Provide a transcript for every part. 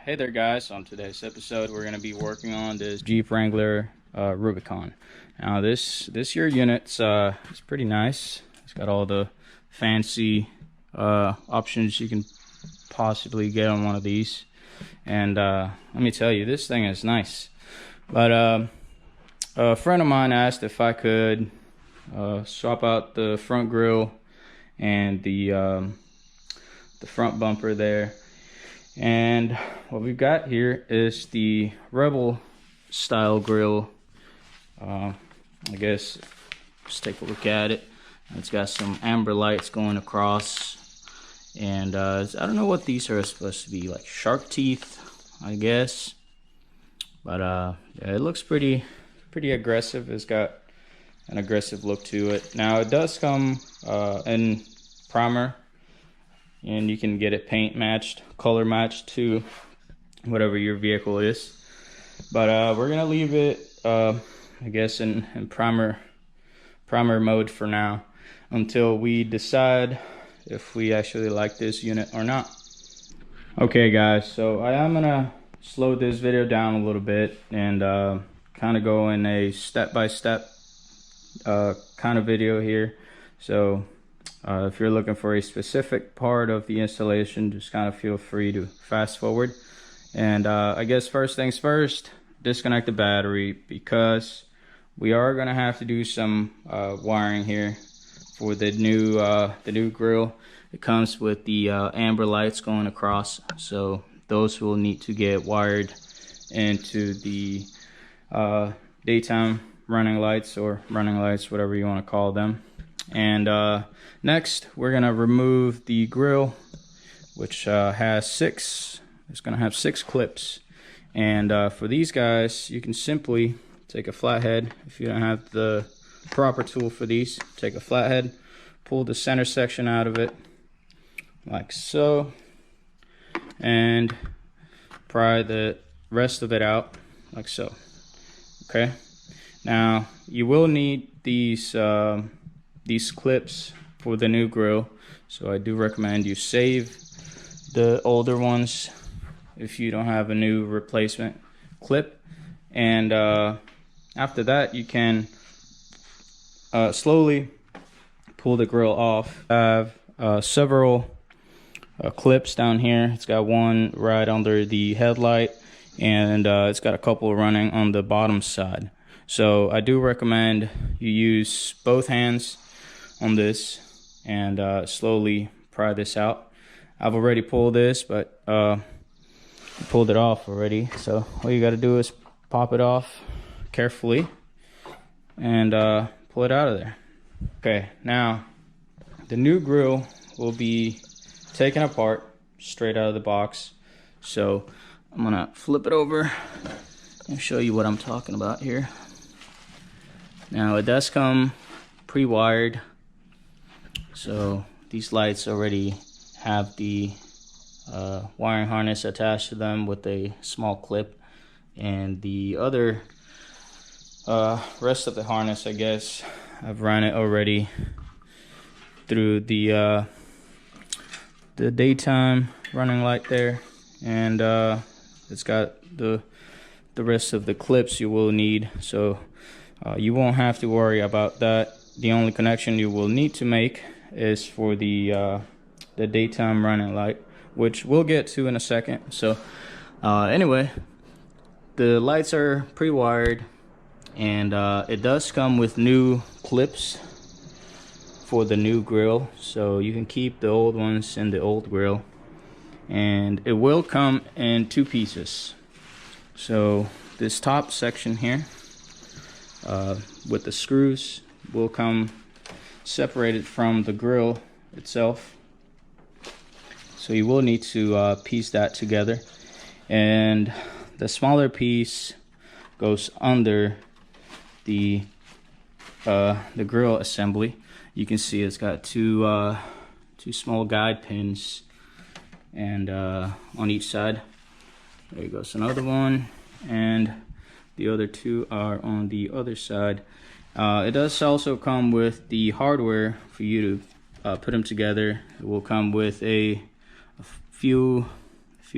Hey there guys, on today's episode we're going to be working on this Jeep Wrangler Rubicon. Now this here unit's it's pretty nice. It's got all the fancy options you can possibly get on one of these, and let me tell you, this thing is nice. But a friend of mine asked if I could swap out the front grille and the front bumper there. And what we've got here is the Rebel style grill. I guess let's take a look at it. It's got some amber lights going across, and I don't know what these are supposed to be, like shark teeth, I guess. But yeah, it looks pretty aggressive. It's got an aggressive look to it. Now it does come in primer, and you can get it paint matched, color matched to whatever your vehicle is. But we're gonna leave it I guess in primer mode for now, until we decide if we actually like this unit or not. Okay guys, so I am gonna slow this video down a little bit and kind of go in a step-by-step kind of video here. So if you're looking for a specific part of the installation, just kind of feel free to fast forward. And I guess first things first, disconnect the battery, because we are going to have to do some wiring here for the new grill. It comes with the amber lights going across, so those will need to get wired into the daytime running lights, or running lights, whatever you want to call them. And next we're gonna remove the grill, which has it's gonna have 6 clips. And for these guys, you can simply take a flathead. If you don't have the proper tool for these, take a flathead, pull the center section out of it like so, and pry the rest of it out like so. Okay, now you will need these clips for the new grill, so I do recommend you save the older ones if you don't have a new replacement clip. And after that, you can slowly pull the grill off. I have several clips down here. It's got one right under the headlight, and it's got a couple running on the bottom side. So I do recommend you use both hands on this and slowly pry this out. I've already pulled this, but pulled it off already. So all you got to do is pop it off carefully and pull it out of there. Okay, now the new grill will be taken apart straight out of the box. So I'm gonna flip it over and show you what I'm talking about here. Now it does come pre-wired, so these lights already have the wiring harness attached to them with a small clip, and the other rest of the harness, I guess, I've run it already through the daytime running light there, and it's got the rest of the clips you will need, so you won't have to worry about that. The only connection you will need to make is for the daytime running light, which we'll get to in a second. So anyway, the lights are pre-wired, and it does come with new clips for the new grill, so you can keep the old ones in the old grill. And it will come in 2 pieces. So this top section here with the screws will come separated from the grill itself, so you will need to piece that together. And the smaller piece goes under the grill assembly. You can see it's got two small guide pins, and on each side. There goes another one, and the other 2 are on the other side. It does also come with the hardware for you to put them together. It will come with a few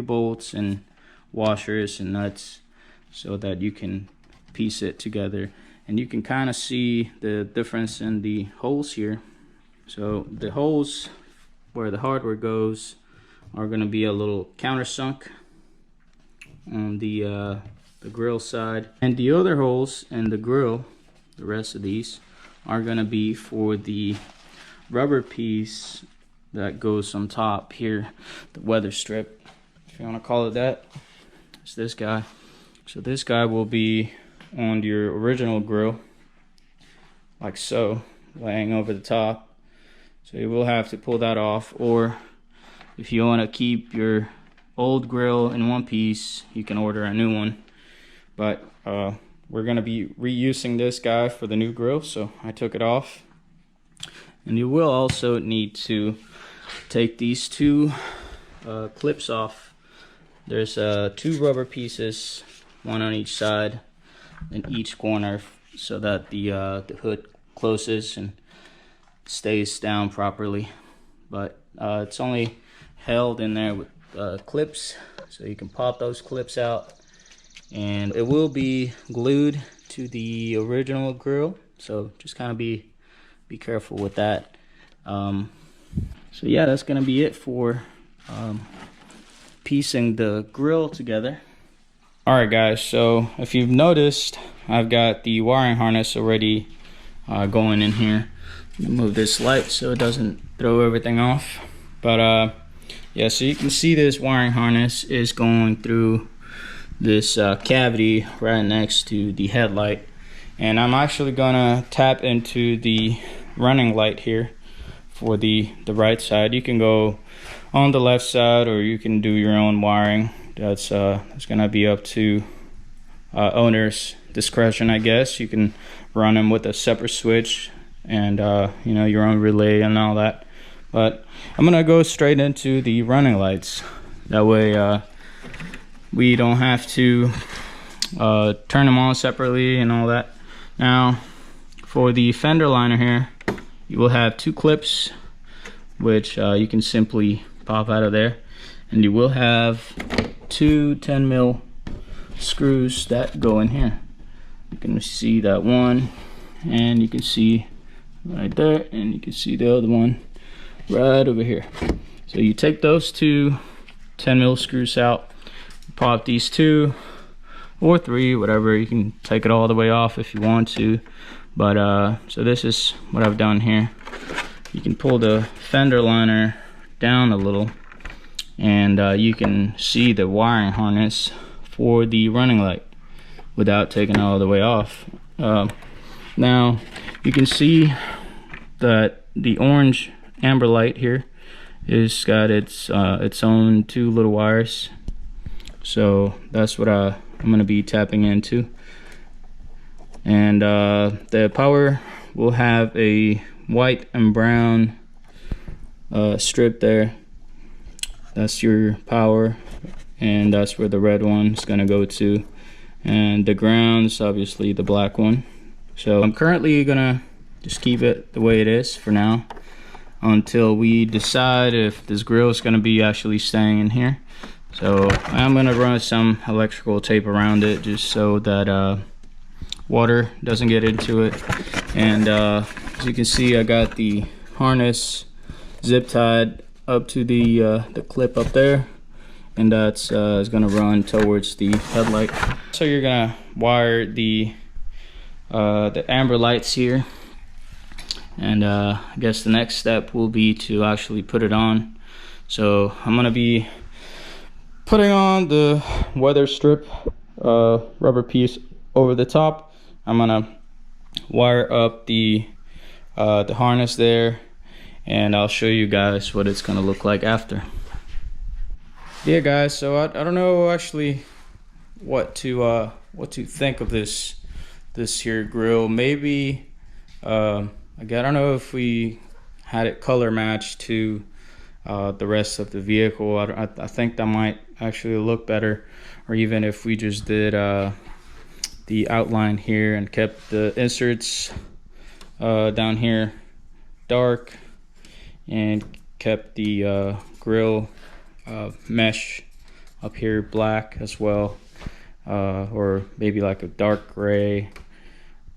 bolts and washers and nuts so that you can piece it together. And you can kind of see the difference in the holes here. So the holes where the hardware goes are going to be a little countersunk on the grill side, and the other holes in the grill, the rest of these, are going to be for the rubber piece that goes on top here, the weather strip, if you want to call it that. It's this guy. So this guy will be on your original grill, like so, laying over the top. So you will have to pull that off, or if you want to keep your old grill in one piece, you can order a new one. But we're going to be reusing this guy for the new grill, so I took it off. And you will also need to take these two clips off. There's two rubber pieces, one on each side in each corner, so that the hood closes and stays down properly. But it's only held in there with clips, so you can pop those clips out, and it will be glued to the original grill, so just kind of be careful with that. So yeah, that's gonna be it for piecing the grill together. Alright guys, so if you've noticed, I've got the wiring harness already going in here. Move this light so it doesn't throw everything off. But yeah, so you can see this wiring harness is going through this cavity right next to the headlight, and I'm actually gonna tap into the running light here for the right side. You can go on the left side, or you can do your own wiring. That's gonna be up to owner's discretion, I guess. You can run them with a separate switch and you know, your own relay and all that. But I'm gonna go straight into the running lights. That way we don't have to turn them on separately and all that. Now for the fender liner here, you will have two clips, which you can simply pop out of there, and you will have two 10mm screws that go in here. You can see that one, and you can see right there, and you can see the other one right over here. So you take those two 10mm screws out, pop these two or three, whatever. You can take it all the way off if you want to, but so this is what I've done here. You can pull the fender liner down a little, and you can see the wiring harness for the running light without taking it all the way off. Now you can see that the orange amber light here is got its own two little wires, so that's what I'm going to be tapping into. And the power will have a white and brown strip there. That's your power, and that's where the red one is going to go to, and the ground is obviously the black one. So I'm currently gonna just keep it the way it is for now until we decide if this grill is going to be actually staying in here. So I'm going to run some electrical tape around it just so that water doesn't get into it. And as you can see, I got the harness zip tied up to the clip up there, and that's is going to run towards the headlight. So you're going to wire the amber lights here, and I guess the next step will be to actually put it on. So I'm going to be putting on the weather strip rubber piece over the top. I'm going to wire up the harness there, and I'll show you guys what it's going to look like after. Yeah guys, so I don't know actually what to think of this here grill. Maybe again, I don't know if we had it color matched to the rest of the vehicle. I think that might actually look better, or even if we just did the outline here and kept the inserts down here dark and kept the grill mesh up here black as well, or maybe like a dark gray,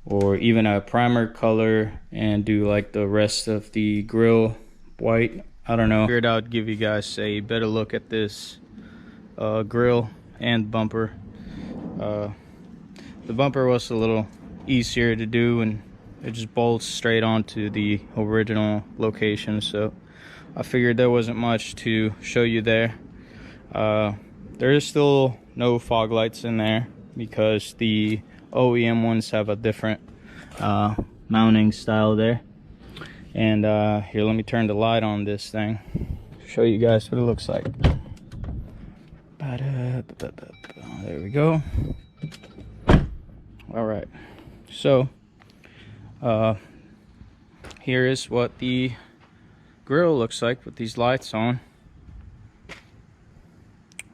or even a primer color, and do like the rest of the grill white. I don't know. Figured I'd give you guys a better look at this grill and bumper. The bumper was a little easier to do, and it just bolts straight onto the original location, so I figured there wasn't much to show you there. There is still no fog lights in there because the OEM ones have a different mounting style there. And here, let me turn the light on this thing, show you guys what it looks like. There we go. All right, so here is what the grill looks like with these lights on.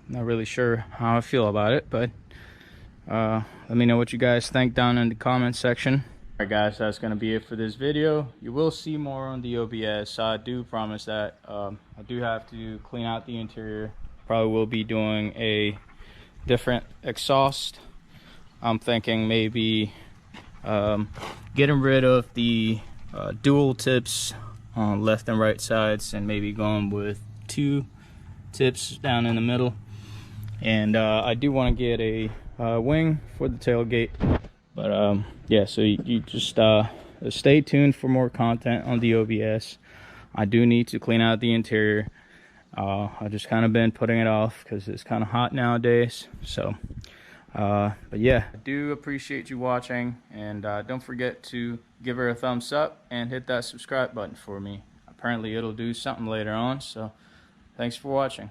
Not really sure how I feel about it, but let me know what you guys think down in the comment section. Alright guys, that's going to be it for this video. You will see more on the OBS. I do promise that. I do have to clean out the interior. Probably will be doing a different exhaust. I'm thinking maybe getting rid of the dual tips on left and right sides, and maybe going with 2 tips down in the middle. And I do want to get a wing for the tailgate. But yeah, so you just stay tuned for more content on the OBS. I do need to clean out the interior. I've just kind of been putting it off because it's kind of hot nowadays. So but yeah, I do appreciate you watching, and don't forget to give her a thumbs up and hit that subscribe button for me. Apparently it'll do something later on, so thanks for watching.